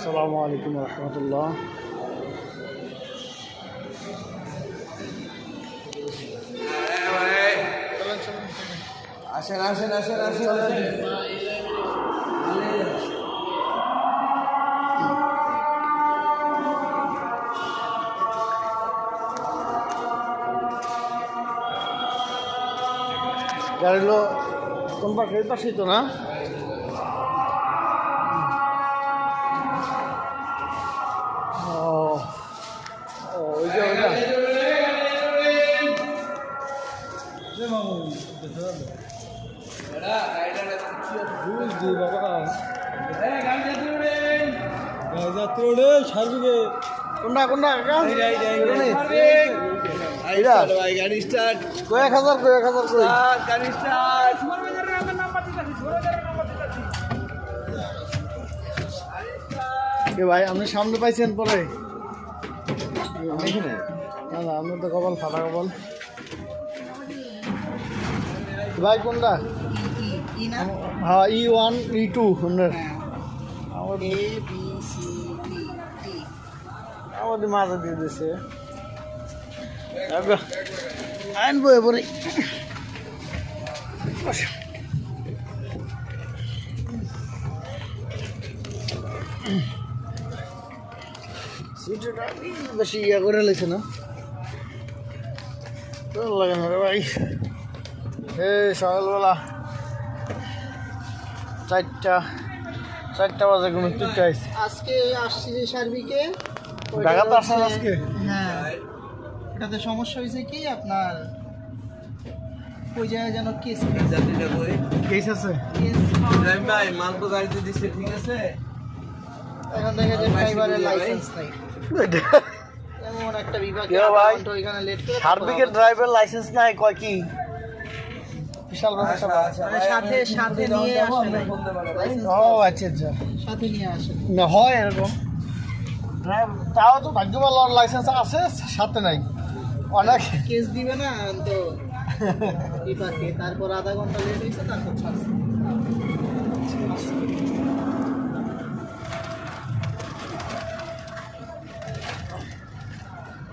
আসসালামু আলাইকুম রহমতুল্লাহ। আসেন আসেন আসেন আসেন গাড়িগুলো কোন পাশের পাশেই তো না? ওই যে ওইটা কোনটা কোনটা গাড়ি স্টার্ট কয়েক হাজার গাড়ি স্টার্ট ভাই আপনি সামনে পাইছেন পরে এখানে না না আপনার তো কপাল ফাটা কপাল। ভাই কোনটা? হ্যাঁ E1 E2 আপনার আমাদের মাঝে দিয়ে দিয়েছে আনবো এবারে সিটটা বেশি ইয়া করে লেছে না তো লাগে না রে ভাই। সকালবেলা 4টা বাজে কোনো তুইটা আইসি আজকে আসছি যে সার্বিকে ঢাকাতে আসেন আজকে? হ্যাঁ, এটাতে সমস্যা হয়েছে কি আপনার ওই জায়গায় যেন কেস কেস আছে ভাই মাল তো গাড়িতে দিচ্ছে ঠিক আছে। এখন দেখা যায় ড্রাইভারের লাইসেন্স নাই, এমন একটা বিভাগ ভাই ওইখানে লেট করে সার্বিকের ড্রাইভার লাইসেন্স নাই কয় কি বিশাল ব্যাপার। মানে সাথে নিয়ে আসে নাই, ও আচ্ছা আচ্ছা সাথে নিয়ে আসে নাই। না হয় এরকম তাও তো ভাগ্য ভালো লাইসেন্স আছে সাথে নাই অনেক কেস দিবে না তো বিভাগে, তারপর আধা ঘন্টা লেট হয়েছে তারপর ছাড়ছে।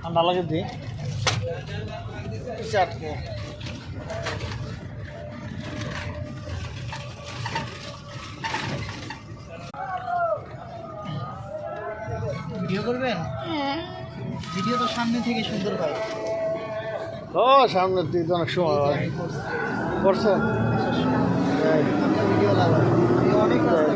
ঠান্ডা লাগে দি চাটকে ভিডিও করবেন? ভিডিও তো সামনে থেকে সুন্দর হয়। ও সামনের দিকে তো অনেক সময় হয়। করছেন ভিডিও লাগাই, অনেক রাস্তা